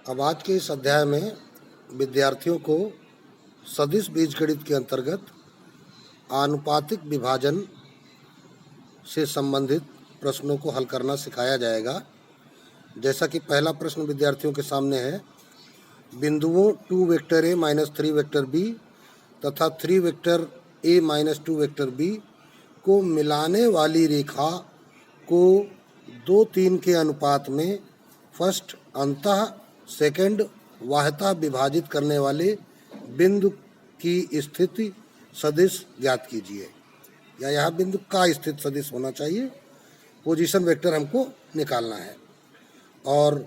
अब आज के इस अध्याय में विद्यार्थियों को सदिश बीजगणित के अंतर्गत आनुपातिक विभाजन से संबंधित प्रश्नों को हल करना सिखाया जाएगा। जैसा कि पहला प्रश्न विद्यार्थियों के सामने है, बिंदुओं 2 vector a minus 3 vector b तथा 3 vector a minus 2 vector b को मिलाने वाली रेखा को 2-3 के अनुपात में फर्स्ट अंतः सेकंड वाह्यता विभाजित करने वाले बिंदु की स्थिति सदिश ज्ञात कीजिए। या यह बिंदु का स्थित सदिश होना चाहिए, पोजीशन वेक्टर हमको निकालना है। और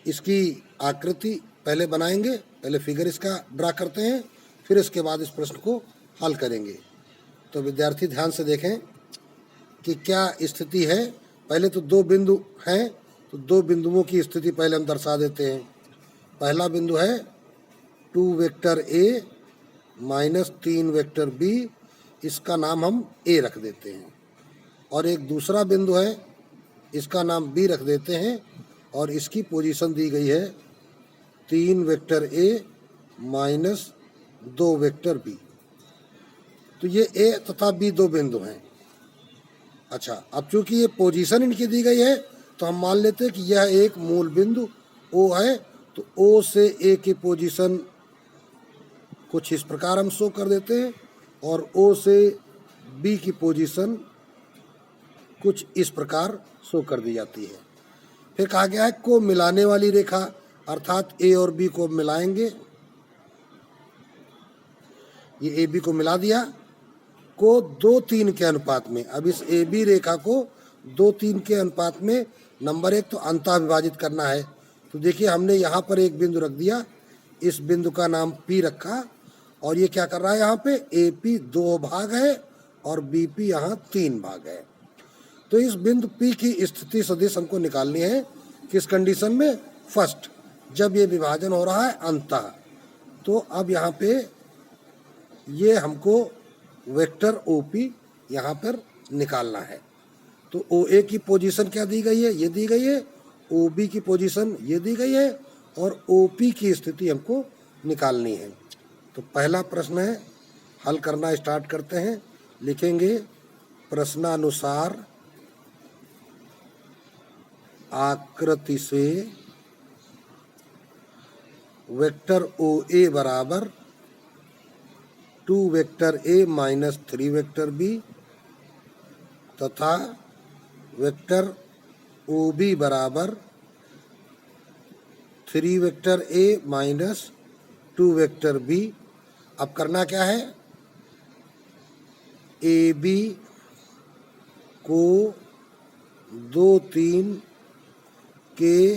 इसकी आकृति पहले बनाएंगे, पहले फिगर इसका ड्रा करते हैं, फिर इसके बाद इस प्रश्न को हल करेंगे। तो विद्यार्थी ध्यान से देखें कि क्या स्थिति है। पहले तो दो बिंदु हैं, तो दो बिंदुओं की स्थिति पहले हम दर्शा देते हैं। पहला बिंदु है 2 vector a minus 3 vector b, इसका नाम हम a रख देते हैं। और एक दूसरा बिंदु है, इसका नाम b रख देते हैं, और इसकी पोजीशन दी गई है 3 vector a minus 2 vector b। तो ये a तथा b दो बिंदु हैं। अच्छा, अब चूंकि ये पोजीशन इनकी दी गई है, तो हम मान लेते हैं कि यह एक मूल बिंदु O है। तो O से A की पोजीशन कुछ इस प्रकार हम शो कर देते हैं, और O से B की पोजीशन कुछ इस प्रकार शो कर दी जाती है। फिर कहा गया है को मिलाने वाली रेखा, अर्थात A और B को मिलाएंगे। ये AB को मिला दिया, को 2-3 के अनुपात में। अब इस AB रेखा को 2-3 के अनुपात में नंबर 1 तो अंतः विभाजित करना है। तो देखिए, हमने यहाँ पर एक बिंदु रख दिया, इस बिंदु का नाम P रखा, और ये क्या कर रहा है, यहाँ पे AP 2 भाग है और BP यहाँ 3 भाग है। तो इस बिंदु P की स्थिति सदिश हमको निकालनी है। किस कंडीशन में? फर्स्ट, जब ये विभाजन हो रहा है अंतः। तो अब यहाँ पे ये हमको वेक्टर OP यहाँ पर निकालना है। तो OA की पोजीशन क्या दी गई है? ये दी गई है। OB की पोजीशन ये दी गई है, और OP की स्थिति हमको निकालनी है। तो पहला प्रश्न है, हल करना स्टार्ट करते हैं। लिखेंगे प्रश्नानुसार आकृति से वेक्टर OA बराबर 2 vector A minus 3 vector B तथा वेक्टर OB बराबर 3 vector A minus 2 vector B। अब करना क्या है, AB को 2-3 के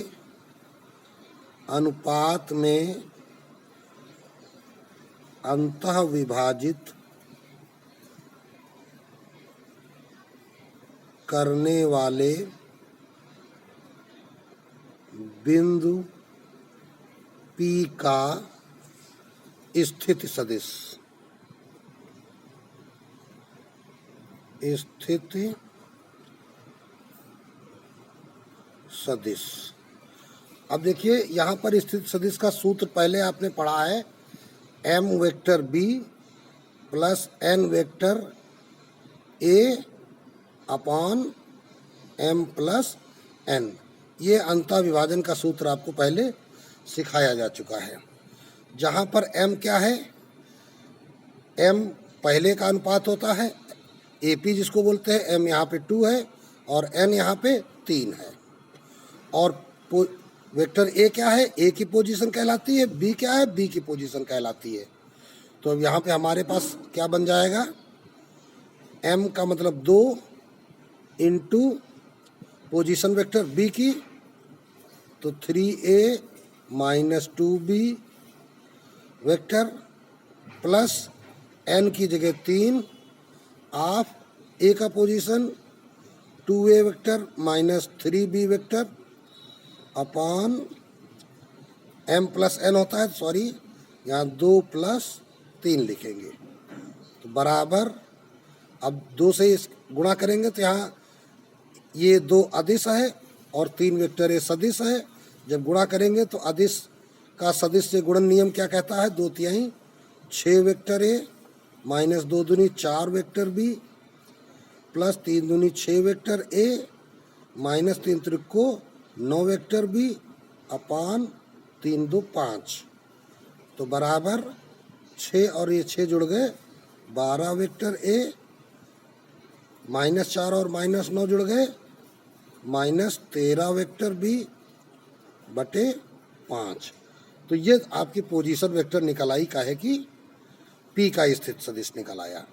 अनुपात में अंतः विभाजित करने वाले बिंदु P का स्थिति सदिश अब देखिए, यहाँ पर स्थिति सदिश का सूत्र पहले आपने पढ़ा है, m vector B plus n vector A upon m plus n। ये अंतः विभाजन का सूत्र आपको पहले सिखाया जा चुका है। जहाँ पर m क्या है, m पहले का अनुपात होता है, AP जिसको बोलते हैं, m यहाँ पे 2 है और n यहाँ पे 3 है। और वेक्टर A क्या है, A की पोजीशन कहलाती है, B क्या है, B की पोजीशन कहलाती है। तो अब यहाँ पे हमारे पास क्या बन जाएगा, m का मतलब 2 इंटू पोजीशन वेक्टर B की, तो 3A minus 2B vector plus n की जगह 3 ऑफ A का position 2A vector minus 3B vector upon m plus n होता है, सॉरी यहाँ 2 प्लस 3 लिखेंगे। तो बराबर, अब 2 से इस गुणा करेंगे तो यहाँ ये 2 अदिश है और 3 वेक्टर A सदिश है। जब गुणा करेंगे तो अदिश का सदिश से गुणन नियम क्या कहता है? 2/3 6 वेक्टर ए माइनस 2 दूनी 4 वेक्टर बी प्लस 3 दूनी 6 वेक्टर ए माइनस 3 त्रिको 9 वेक्टर बी अपान 3 2 5। तो बराबर 6 और ये 6 जुड़ गए 12 वेक्टर ए माइनस 4 और माइनस 9 जुड़ गए माइनस 13 वेक्टर बी बटे 5। तो ये आपकी पोजीशन वेक्टर निकल आई काहे कि पी का स्थित सदिश निकल आया।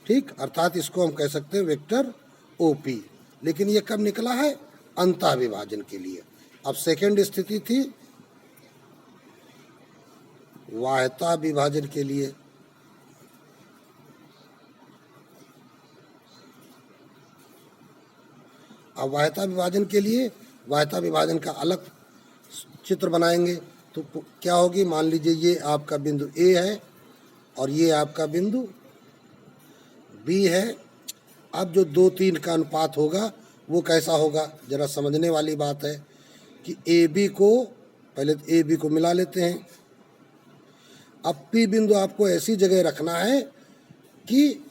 ठीक, अर्थात इसको हम कह सकते हैं वेक्टर ओपी। लेकिन ये कब निकला है? अंतः विभाजन के लिए। अब सेकंड स्थिति थी वाह्यता विभाजन के लिए। अब वाह्यता विभाजन के लिए वाह्यता विभाजन का अलग चित्र बनाएंगे। तो क्या होगी? मान लीजिए ये आपका बिंदु ए है और ये आपका बिंदु बी है। अब जो 2-3 का अनुपात होगा वो कैसा होगा? जरा समझने वाली बात है कि ए बी को पहले ए बी को मिला लेते हैं। अब पी बिंदु आपको ऐसी जगह रखना है कि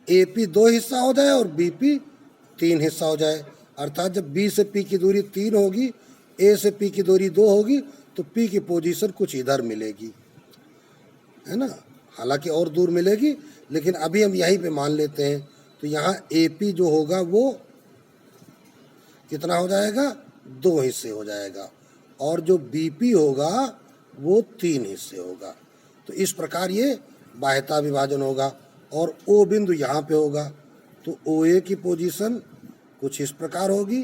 ए पी 2 हिस्सा हो जाए और बी पी 3 हिस्सा हो जाए। अर्थात जब बी से पी की दूरी 3 होगी, ए से पी की दूरी 2 होगी, तो पी की पोजीशन कुछ इधर मिलेगी, है ना। हालांकि और दूर मिलेगी, लेकिन अभी हम यहीं पे मान लेते हैं। तो यहाँ ए पी जो होगा वो कितना हो जाएगा? 2 हिस्से हो जाएगा और जो बी पी होगा वो 3 हिस्से होगा। तो इस प्रकार ये बाह्यता विभाजन होगा। और ओ बिंदु यहाँ पे होगा तो ओ ए की पोजीशन कुछ इस प्रकार होगी,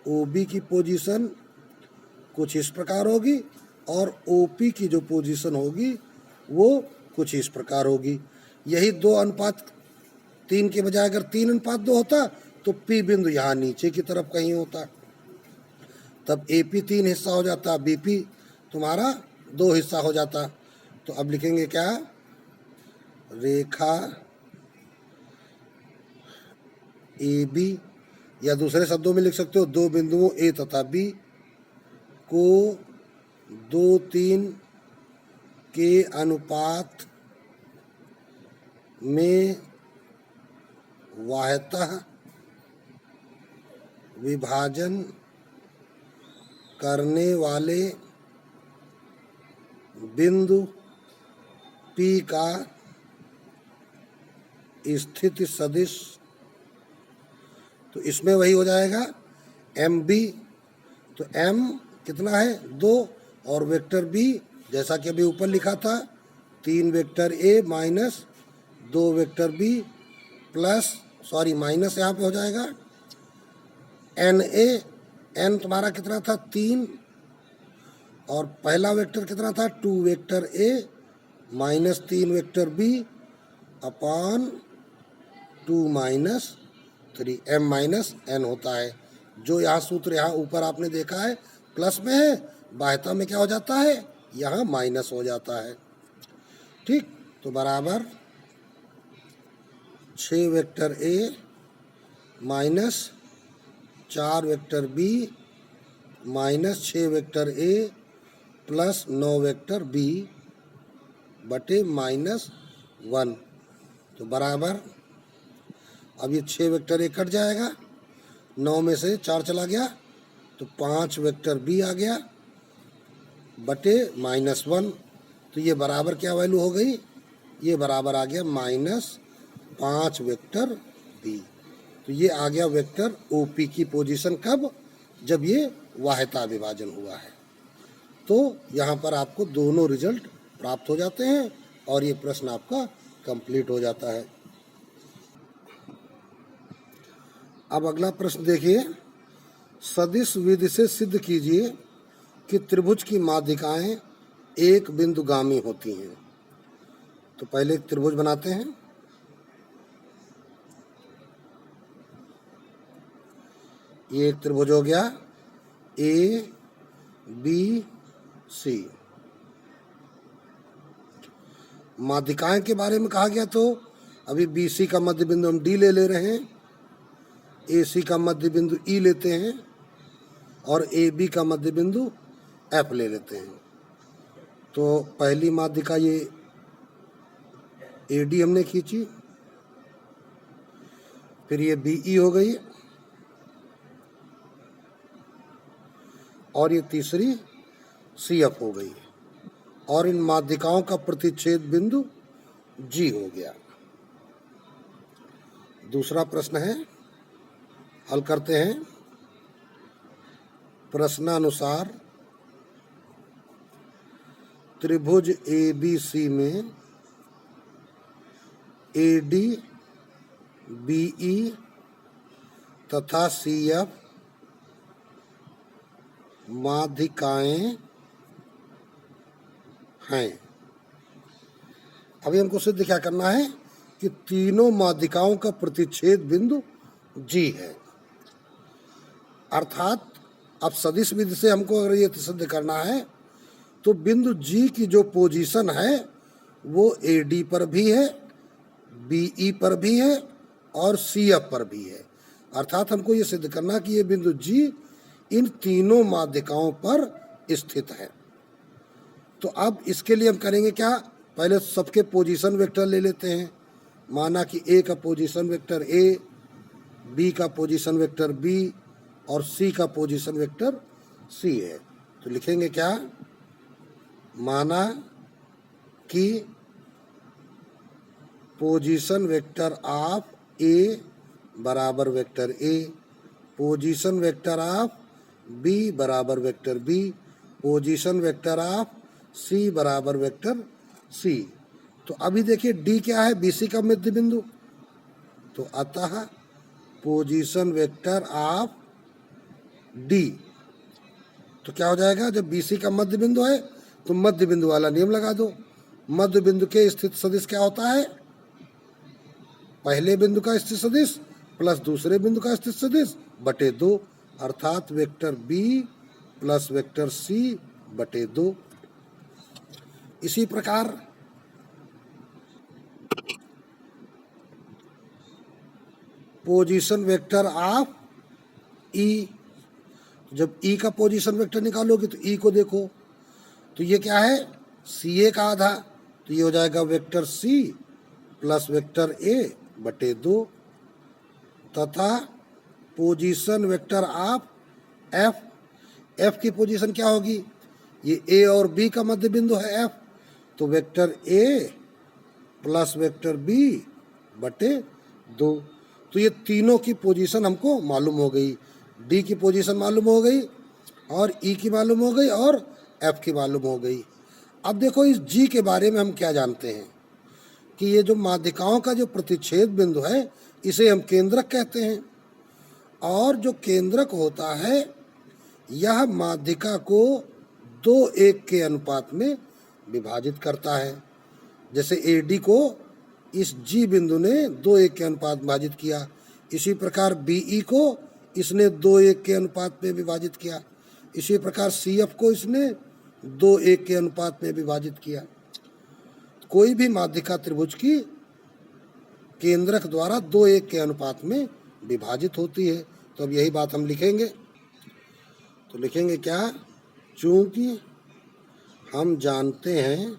ओ बी की पोजीशन कुछ इस प्रकार होगी और ओ पी की जो पोजीशन होगी वो कुछ इस प्रकार होगी। यही 2:3 के बजाय अगर 3:2 होता तो पी बिंदु यहाँ नीचे की तरफ कहीं होता, तब ए पी 3 हिस्सा हो जाता, बी पी तुम्हारा 2 हिस्सा हो जाता। तो अब लिखेंगे क्या? रेखा ए बी, या दूसरे शब्दों में लिख सकते हो 2 बिंदुओं ए तथा बी को 2-3 के अनुपात में वाह्यतः विभाजन करने वाले बिंदु पी का स्थिति सदिश। तो इसमें वही हो जाएगा एम बी। तो एम कितना है? 2 और वेक्टर बी जैसा कि अभी ऊपर लिखा था 3 vector A minus 2 vector B plus minus यहाँ पे हो जाएगा एन ए। एन तुम्हारा कितना था? 3 और पहला वेक्टर कितना था? 2 vector A minus 3 vector B upon 2 minus 3 M minus N होता है। जो यहाँ सूत्र यहाँ ऊपर आपने देखा है प्लस में है, बाह्यता में क्या हो जाता है? यहाँ माइनस हो जाता है। ठीक, तो बराबर 6 vector A minus 4 vector B minus 6 vector A plus 9 vector B बटे -1। तो बराबर अब ये 6 वेक्टर ए कट जाएगा, 9 में से 4 चला गया तो 5 वेक्टर बी आ गया बटे -1। तो ये बराबर क्या वैल्यू हो गई? ये बराबर आ गया -5 वेक्टर बी। तो ये आ गया वेक्टर ओ पी की पोजीशन। कब? जब ये वाह्यता विभाजन हुआ है। तो यहाँ पर आपको दोनों रिजल्ट प्राप्त हो जाते हैं और ये प्रश्न आपका कंप्लीट हो जाता है। अब अगला प्रश्न देखिए, सदिश विधि से सिद्ध कीजिए कि त्रिभुज की माध्यिकाएं एक बिंदुगामी होती हैं। तो पहले एक त्रिभुज बनाते हैं। ये एक त्रिभुज हो गया ए बी सी। माध्यिकाएं के बारे में कहा गया तो अभी बी सी का मध्य बिंदु हम डी ले रहे हैं, ए सी का मध्य बिंदु ई लेते हैं और ए बी का मध्य बिंदु एफ ले लेते हैं। तो पहली माध्यिका ये AD हमने खींची, फिर ये BE हो गई, और ये तीसरी CF हो गई, और इन माध्यिकाओं का प्रतिच्छेद बिंदु G हो गया। दूसरा प्रश्न है, हल करते हैं। प्रश्नानुसार त्रिभुज ABC में AD, BE तथा CF माध्यिकाएं हैं। अभी हमको सिद्ध क्या करना है कि तीनों माध्यिकाओं का प्रतिच्छेद बिंदु G है। अर्थात अब सदिश विधि से हमको अगर ये सिद्ध करना है तो बिंदु G की जो पोजीशन है वो AD पर भी है, BE पर भी है और CF पर भी है। अर्थात हमको ये सिद्ध करना कि ये बिंदु G इन तीनों माध्यिकाओं पर स्थित है। तो अब इसके लिए हम करेंगे क्या, पहले सबके पोजीशन वेक्टर ले लेते हैं। माना कि A का पोजीशन वेक्टर A, B का पोजीशन वेक्टर B और C का पोजीशन वेक्टर C है। तो लिखेंगे क्या, माना कि पोजीशन वेक्टर ऑफ A बराबर vector A, position vector of B बराबर vector B, position vector of C बराबर वेक्टर C। तो अभी देखिए D क्या है, BC का मध्य बिंदु। तो अतः पोजीशन वेक्टर ऑफ D, तो क्या हो जाएगा, जब BC का मध्य बिंदु है तो मध्य बिंदु वाला नियम लगा दो। मध्य बिंदु के स्थित सदिश क्या होता है, पहले बिंदु का स्थित सदिश प्लस दूसरे बिंदु का स्थित सदिश बटे 2, अर्थात vector B plus vector C बटे 2। इसी प्रकार पोजीशन वेक्टर ऑफ E, जब E का पोजीशन वेक्टर निकालोगे तो E को देखो, तो ये क्या है, CA का आधा, तो ये हो जाएगा vector C plus vector A बटे 2, तथा position vector of F, F की पोजीशन क्या होगी, ये A और B का मध्य बिंदु है F, तो vector A plus vector B बटे 2। तो ये तीनों की पोजीशन हमको मालूम हो गई, D की पोजीशन मालूम हो गई और E की मालूम हो गई और F की मालूम हो गई। अब देखो इस G के बारे में हम क्या जानते हैं कि ये जो माध्यिकाओं का जो प्रतिच्छेद बिंदु है इसे हम केंद्रक कहते हैं, और जो केंद्रक होता है यह माध्यिका को 2:1 के अनुपात में विभाजित करता है। जैसे AD को इस G बिंदु ने 2:1 के अनुपात में विभाजित किया, इसी प्रकार BE को इसने 2:1 के अनुपात में विभाजित किया, इसी प्रकार CF को इसने 2:1 के अनुपात में विभाजित किया। कोई भी माध्यिका त्रिभुज की केंद्रक द्वारा 2:1 के अनुपात में विभाजित होती है। तो अब यही बात हम लिखेंगे, तो लिखेंगे क्या, चूंकि हम जानते हैं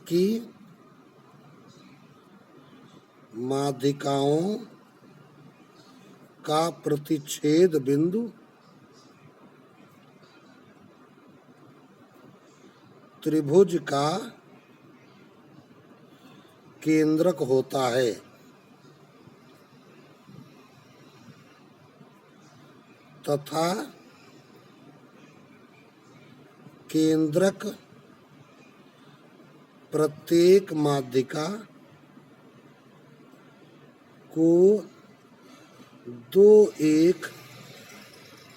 कि माध्यिकाओं का प्रतिच्छेद बिंदु त्रिभुज का केंद्रक होता है, तथा केंद्रक प्रत्येक माध्यिका को 2:1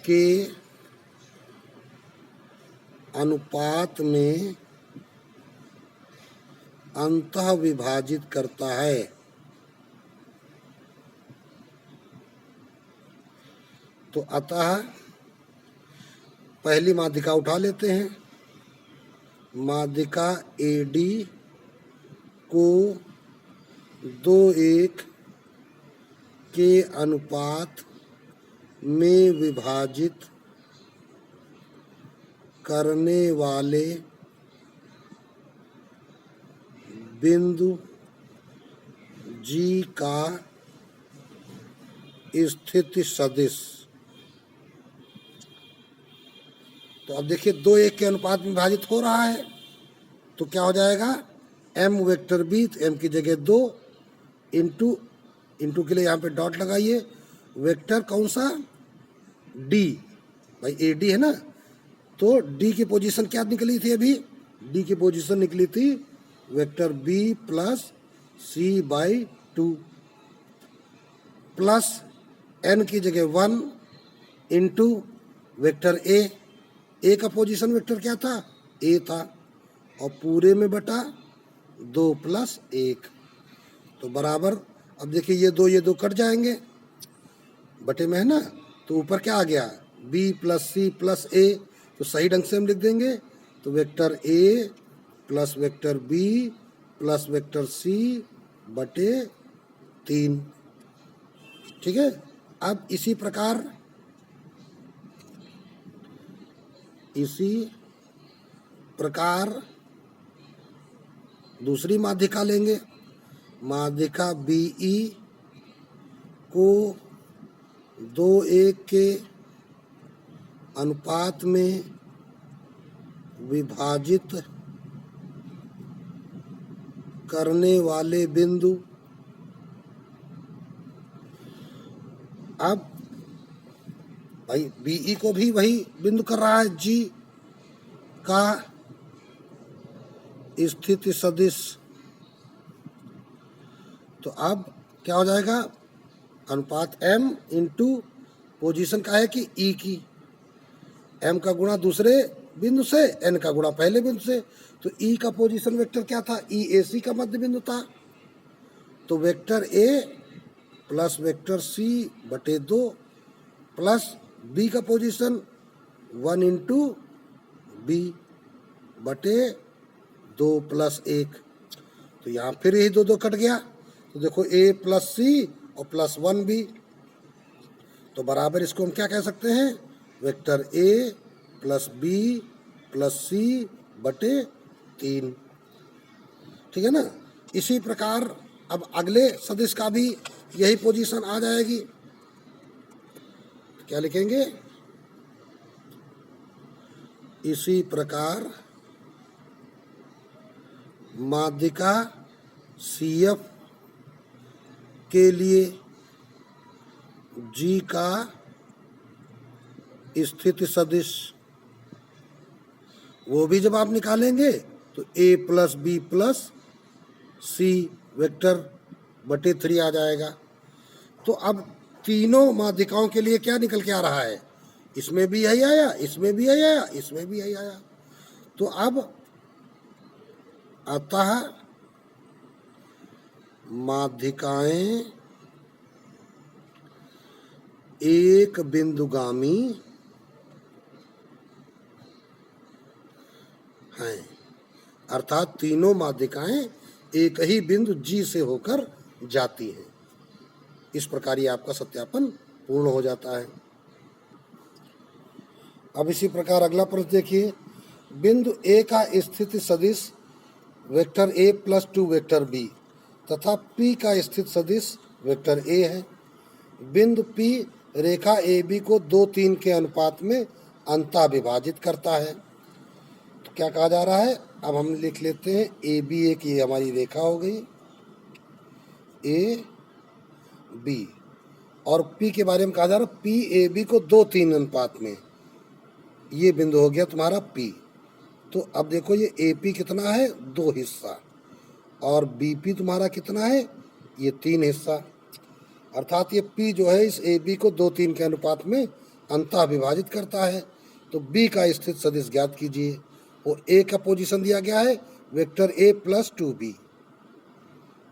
के अनुपात में अंतः विभाजित करता है। तो अतः पहली माध्यिका उठा लेते हैं, माध्यिका AD को 2:1 के अनुपात में विभाजित करने वाले बिंदु G का स्थिति सदिश। तो अब देखिए 2:1 के अनुपात में विभाजित हो रहा है, तो क्या हो जाएगा, m वेक्टर b, तो m की जगह 2 इंटू के लिए यहाँ पे डॉट लगाइए, वेक्टर कौन सा, d, भाई ए डी है ना, तो d की पोजीशन क्या निकली थी अभी, d की पोजीशन निकली थी vector b plus c/2 plus n की जगह 1 इंटू वेक्टर a का पोजीशन वेक्टर क्या था, a था, और पूरे में बटा 2 + 1, तो बराबर, अब देखिए ये दो कट जाएंगे, बटे में है ना, तो ऊपर क्या आ गया, b + c + a, तो सही ढंग से हम लिख देंगे, तो vector a plus vector b plus vector c बटे 3। ठीक है। अब इसी प्रकार दूसरी माध्यिका लेंगे, माध्यिका BE को 2:1 के अनुपात में विभाजित करने वाले बिंदु, अब भाई BE को भी वही बिंदु कर रहा है G का स्थिति सदिश, तो अब क्या हो जाएगा, अनुपात m इंटू पोजीशन का है कि E की, m का गुणा दूसरे बिंदु से, n का गुणा पहले बिंदु से, तो E का पोजीशन वेक्टर क्या था, EAC का मध्य बिंदु था, तो vector A plus vector C बटे 2 प्लस B का पोजीशन 1 इंटू B बटे 2 + 1, तो यहाँ फिर यही 2 कट गया, तो देखो A + C और प्लस 1B, तो बराबर इसको हम क्या कह सकते हैं, vector A plus B plus C बटे 3। ठीक है ना। इसी प्रकार अब अगले सदिश का भी यही पोजीशन आ जाएगी, क्या लिखेंगे, इसी प्रकार माध्यिका CF के लिए G का स्थिति सदिश, वो भी जब आप निकालेंगे तो A + B + C वेक्टर बटे 3 आ जाएगा। तो अब तीनों माध्यिकाओं के लिए क्या निकल के आ रहा है, इसमें भी यही आया, इसमें भी यही आया, इसमें भी यही आया, तो अब अतः माध्यिकाएं एक बिंदुगामी हैं, अर्थात तीनों माध्यिकाएं एक ही बिंदु G से होकर जाती हैं। इस प्रकार ये आपका सत्यापन पूर्ण हो जाता है। अब इसी प्रकार अगला प्रश्न देखिए, बिंदु A का स्थिति सदिश वेक्टर A + 2 वेक्टर B तथा P का स्थिति सदिश वेक्टर A है। बिंदु P रेखा AB को 2:3 के अनुपात में अंतः विभाजित करता है। तो क्या कहा जा रहा है, अब हम लिख लेते हैं AB एक ये हमारी रेखा हो गई AB, और P के बारे में कहा जा रहा है PAB को 2:3 अनुपात में, ये बिंदु हो गया तुम्हारा P। तो अब देखो ये AP कितना है, 2 हिस्सा, और BP तुम्हारा कितना है, ये 3 हिस्सा, अर्थात ये P जो है इस AB को 2:3 के अनुपात में अंतः विभाजित करता है। तो B का स्थिति सदिश ज्ञात कीजिए, और A का पोजीशन दिया गया है vector A + 2B,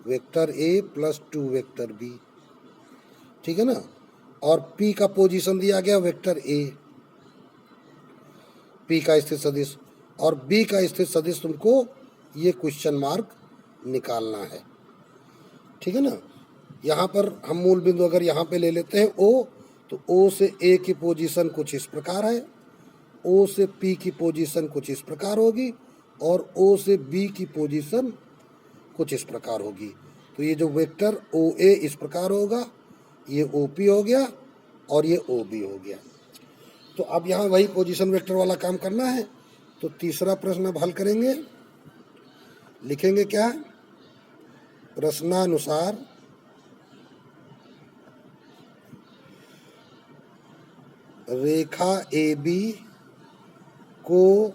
vector A + 2 vector B, ठीक है ना, और P का पोजीशन दिया गया वेक्टर A, P का स्थिति सदिश, और B का स्थिति सदिश तुमको ये क्वेश्चन मार्क निकालना है। ठीक है ना। यहाँ पर हम मूल बिंदु अगर यहाँ पे ले लेते हैं O, तो O से A की पोजीशन कुछ इस प्रकार है, ओ से पी की पोजीशन कुछ इस प्रकार होगी और ओ से बी की पोजीशन कुछ इस प्रकार होगी। तो ये जो वेक्टर ओ ए इस प्रकार होगा, ये ओ पी हो गया और ये ओ बी हो गया। तो अब यहाँ वही पोजीशन वेक्टर वाला काम करना है। तो तीसरा प्रश्न अब हल करेंगे। लिखेंगे क्या? प्रश्नानुसार रेखा ए बी को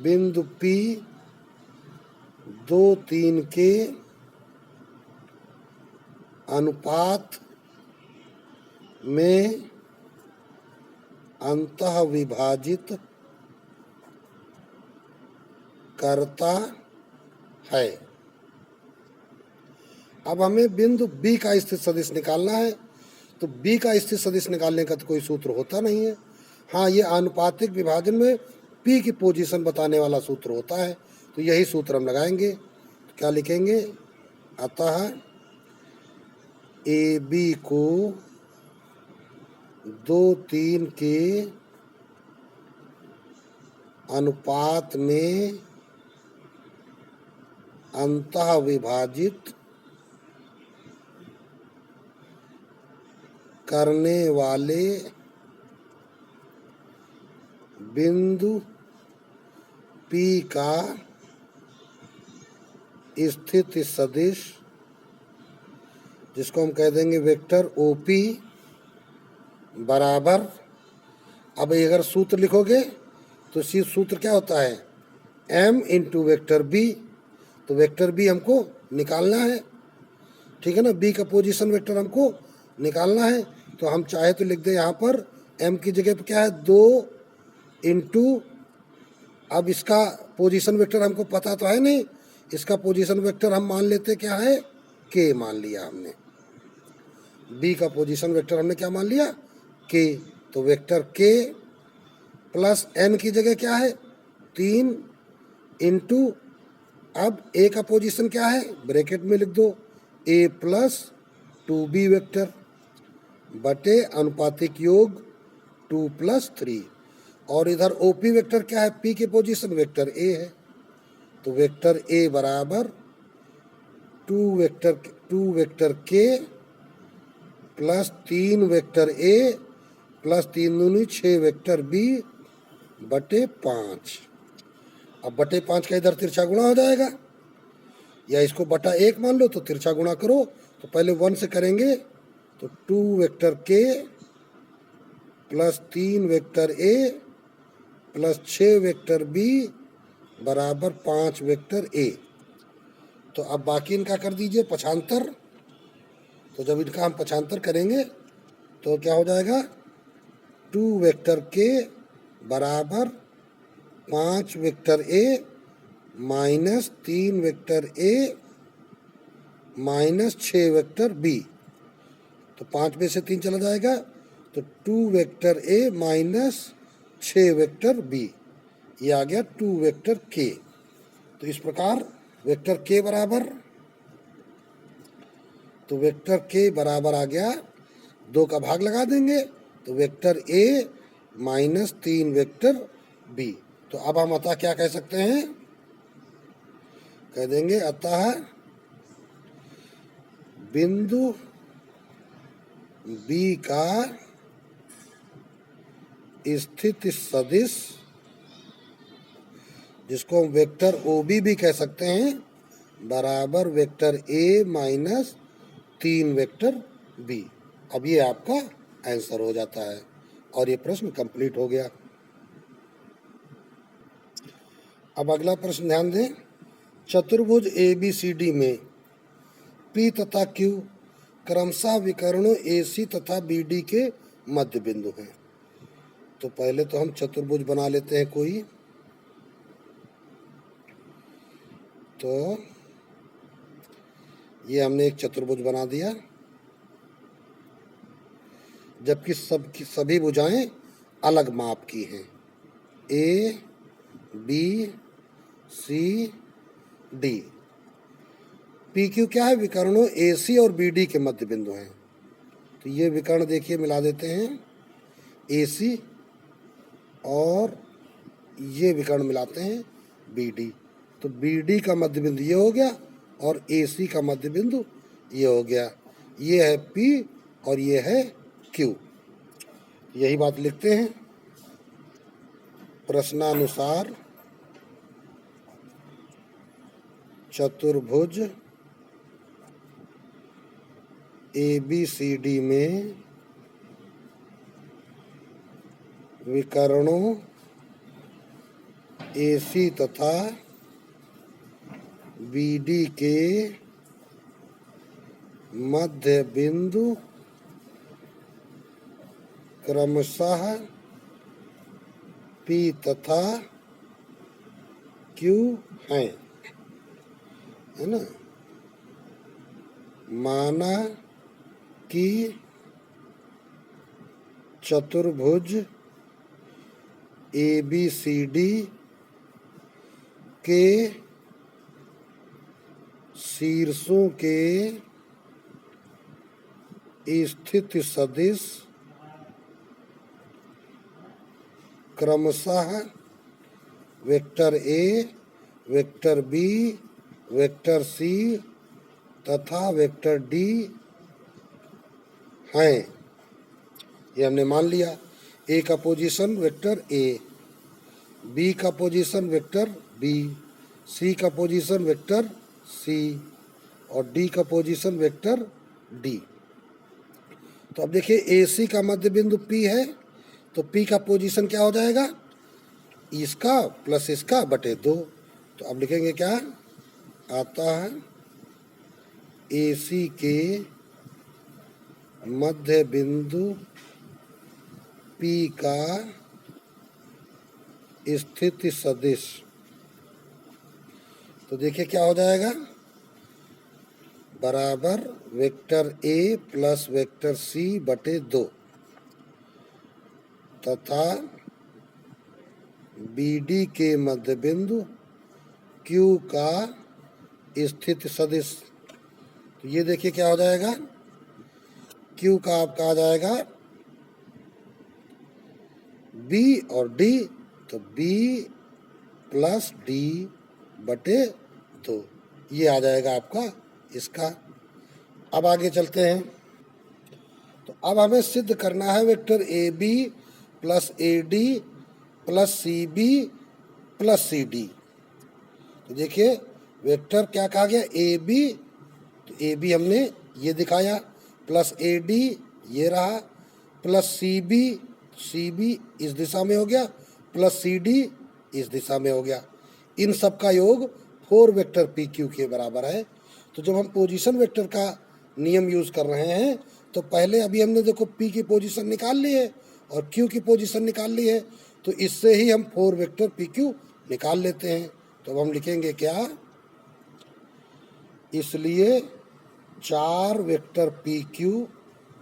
बिंदु P 2 3 के अनुपात में अंतः विभाजित करता है। अब हमें बिंदु B का स्थित सदिश निकालना है। तो B का स्थित सदिश निकालने का तो कोई सूत्र होता नहीं है। हाँ, ये आनुपातिक विभाजन में P की पोजीशन बताने वाला सूत्र होता है। तो यही सूत्र हम लगाएंगे। तो क्या लिखेंगे? अतः ए बी को 2 3 के अनुपात में अंतः विभाजित करने वाले बिंदु P का स्थित सदिश, जिसको हम कह देंगे वेक्टर OP बराबर, अब अगर सूत्र लिखोगे तो सूत्र क्या होता है? M into vector B। तो वेक्टर B हमको निकालना है, ठीक है ना। B का पोजीशन वेक्टर हमको निकालना है। तो हम चाहे तो लिख दे यहाँ पर M की जगह पे क्या है? 2 इंटू, अब इसका पोजीशन वेक्टर हमको पता तो है नहीं, इसका पोजीशन वेक्टर हम मान लेते क्या है? K मान लिया हमने। B का पोजीशन वेक्टर हमने क्या मान लिया? K। तो वेक्टर K प्लस N की जगह क्या है? 3 इंटू, अब A का पोजीशन क्या है? ब्रैकेट में लिख दो A प्लस 2B वेक्टर बटे अनुपातिक योग 2 प्लस 3। और इधर OP वेक्टर क्या है? P के पोजीशन वेक्टर A है। तो वेक्टर A बराबर 2 vector K plus 3 vector A plus 3 दूनी 6 वेक्टर B बटे 5। अब बटे 5 का इधर तिरछा गुणा हो जाएगा, या इसको बटा 1 मान लो तो तिरछा गुणा करो। तो पहले 1 से करेंगे तो 2 vector K plus 3 vector A plus 6 vector B बराबर 5 वेक्टर A। तो अब बाकी इनका कर दीजिए पक्षांतर। तो जब इनका हम पक्षांतर करेंगे तो क्या हो जाएगा? 2 वेक्टर K बराबर 5 vector A minus 3 vector A minus 6 vector B। तो 5 में से 3 चला जाएगा, तो 2 vector A minus 6 vector B, ये आ गया 2 वेक्टर K। तो इस प्रकार वेक्टर K बराबर, तो वेक्टर K बराबर आ गया, 2 का भाग लगा देंगे तो vector A minus 3 vector B। तो अब हम अतः क्या कह सकते हैं? कह देंगे अतः बिंदु B का स्थित सदिश, जिसको हम वेक्टर OB भी कह सकते हैं, बराबर vector A minus 3 vector B। अब ये आपका आंसर हो जाता है और ये प्रश्न कंप्लीट हो गया। अब अगला प्रश्न ध्यान दें। चतुर्भुज ABCD में P तथा Q क्रमशः विकर्णों AC तथा BD के मध्य बिंदु हैं। तो पहले तो हम चतुर्भुज बना लेते हैं कोई। तो ये हमने एक चतुर्भुज बना दिया, जबकि सभी भुजाएं अलग माप की हैं। A, B, C, D। PQ क्या है? विकर्णों AC और BD के मध्य बिंदु हैं। तो ये विकर्ण देखिए मिला देते हैं AC और ये विकर्ण मिलाते हैं बी डी। तो बी डी का मध्य बिंदु ये हो गया और ए सी का मध्य बिंदु ये हो गया। ये है पी और ये है क्यू। यही बात लिखते हैं। प्रश्नानुसार चतुर्भुज ए बी सी डी में विकर्णों ए सी तथा बी डी के मध्य बिंदु क्रमशः पी तथा क्यू हैं, है ना। माना कि चतुर्भुज ए बी सी डी के शीर्षों के स्थित सदिश क्रमशः vector A, vector B, vector C तथा वेक्टर डी हैं। ये हमने मान लिया। ए का पोजीशन वेक्टर ए, बी का पोजीशन वेक्टर बी, सी का पोजीशन वेक्टर सी और डी का पोजीशन वेक्टर डी। तो अब देखिए ए सी का मध्य बिंदु पी है, तो पी का पोजीशन क्या हो जाएगा, इसका प्लस इसका बटे 2। तो अब लिखेंगे क्या आता है, ए सी के मध्य बिंदु पी का स्थिति सदिश। तो देखिए क्या हो जाएगा, बराबर vector A plus vector C बटे 2 तथा बी डी के मध्य बिंदु क्यू का स्थिति सदिश। तो ये देखिए क्या हो जाएगा, क्यू का आपका आ जाएगा बी और डी, तो बी प्लस डी बटे 2 ये आ जाएगा आपका इसका। अब आगे चलते हैं। तो अब हमें सिद्ध करना है vector A B plus A D plus C B plus C D. तो देखिए वेक्टर क्या कहा गया, ए बी, तो ए बी हमने ये दिखाया, प्लस ए डी ये रहा, प्लस सी बी इस दिशा में हो गया, प्लस सी डी इस दिशा में हो गया। इन सब का योग 4 वेक्टर पी क्यू के बराबर है। तो जब हम पोजीशन वेक्टर का नियम यूज कर रहे हैं तो पहले अभी हमने देखो पी की पोजीशन निकाल ली है और क्यू की पोजीशन निकाल ली है, तो इससे ही हम 4 वेक्टर पी क्यू निकाल लेते हैं। तो अब हम लिखेंगे क्या, इसलिए 4 वेक्टर पी क्यू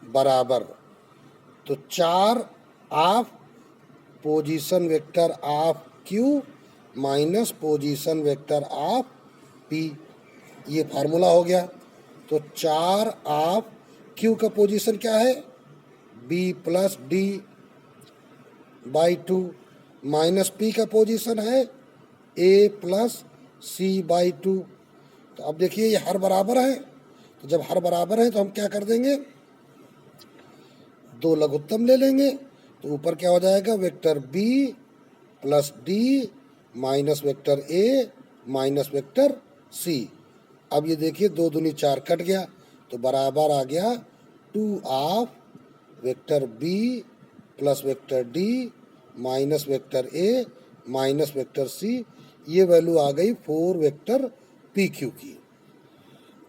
बराबर, तो 4 of position vector of Q minus position vector of P, ये फार्मूला हो गया। तो 4 ऑफ क्यू का पोजीशन क्या है, B plus D by 2 minus P का पोजीशन है ए प्लस सी बाई 2। तो अब देखिए ये हर बराबर है, तो जब हर बराबर है तो हम क्या कर देंगे, 2 लघुत्तम ले लेंगे। तो ऊपर क्या हो जाएगा, vector B plus D minus vector A minus vector C. अब ये देखिए 2 दूनी 4 कट गया, तो बराबर आ गया 2 of vector B plus vector D minus vector A minus vector C. ये वैल्यू आ गई 4 वेक्टर पी क्यू की।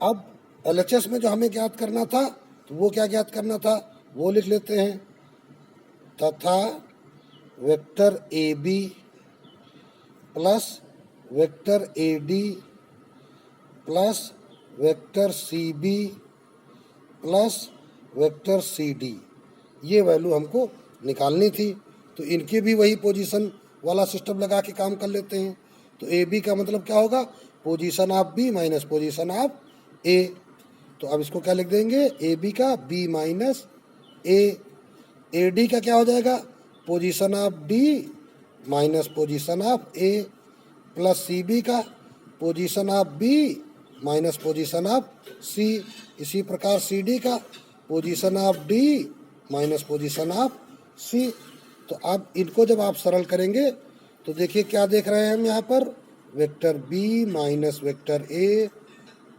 अब एलएचएस में जो हमें ज्ञात करना था, तो वो क्या ज्ञात करना था वो लिख लेते हैं, तथा vector A B plus vector A D plus vector C B plus vector C D, ये वैल्यू हमको निकालनी थी। तो इनकी भी वही पोजीशन वाला सिस्टम लगा के काम कर लेते हैं। तो ए बी का मतलब क्या होगा, position of B minus position of A. तो अब इसको क्या लिख देंगे, ए बी का बी माइनस ए डी का क्या हो जाएगा, position of D minus position of A plus C B का position of B minus position of C. इसी प्रकार सी डी का position of D minus position of C. तो अब इनको जब आप सरल करेंगे तो देखिए क्या देख रहे हैं हम यहाँ पर, vector B minus vector A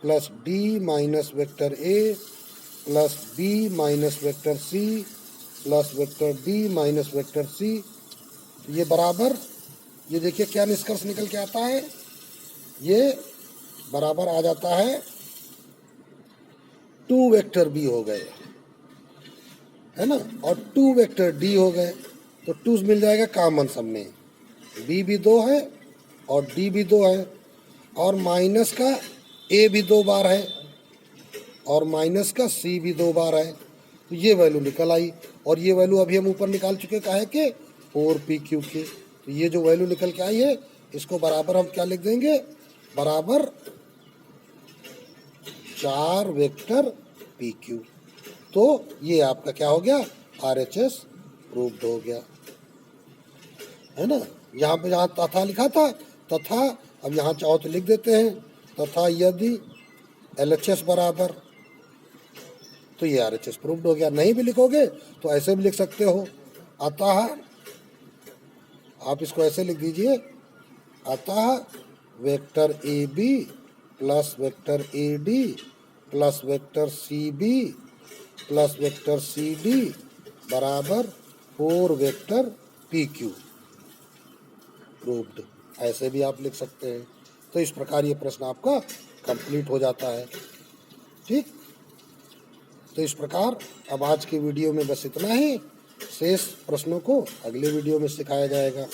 plus D minus vector A plus B minus vector C plus vector D minus vector C. ये बराबर, ये देखिए क्या निष्कर्ष निकल के आता है, ये बराबर आ जाता है 2 वेक्टर बी हो गए, है ना, और 2 वेक्टर डी हो गए। तो 2 मिल जाएगा कॉमन सब में, बी भी 2 है और डी भी 2 है, और माइनस का ए भी 2 बार है और माइनस का सी भी 2 बार है। तो ये वैल्यू निकल आई, और ये वैल्यू अभी हम ऊपर निकाल चुके काहे के, 4pq के। तो ये जो वैल्यू निकल के आई है इसको बराबर हम क्या लिख देंगे, बराबर 4 वेक्टर pq। तो ये आपका क्या हो गया, RHS प्रूव्ड हो गया, है ना। यहाँ पे जहाँ तथा लिखा था तथा, अब यहाँ चाहो तो लिख देते हैं तथा यदि LHS बराबर, तो ये RHS प्रूव्ड हो गया। नहीं भी लिखोगे तो ऐसे भी लिख सकते हो, अतः आप इसको ऐसे लिख दीजिए, अतः vector A B plus vector A D plus vector C B plus vector C D बराबर 4 वेक्टर पी क्यू प्रूव्ड, ऐसे भी आप लिख सकते हैं। तो इस प्रकार ये प्रश्न आपका कंप्लीट हो जाता है। ठीक, तो इस प्रकार अब आज के वीडियो में बस इतना ही, शेष प्रश्नों को अगले वीडियो में सिखाया जाएगा।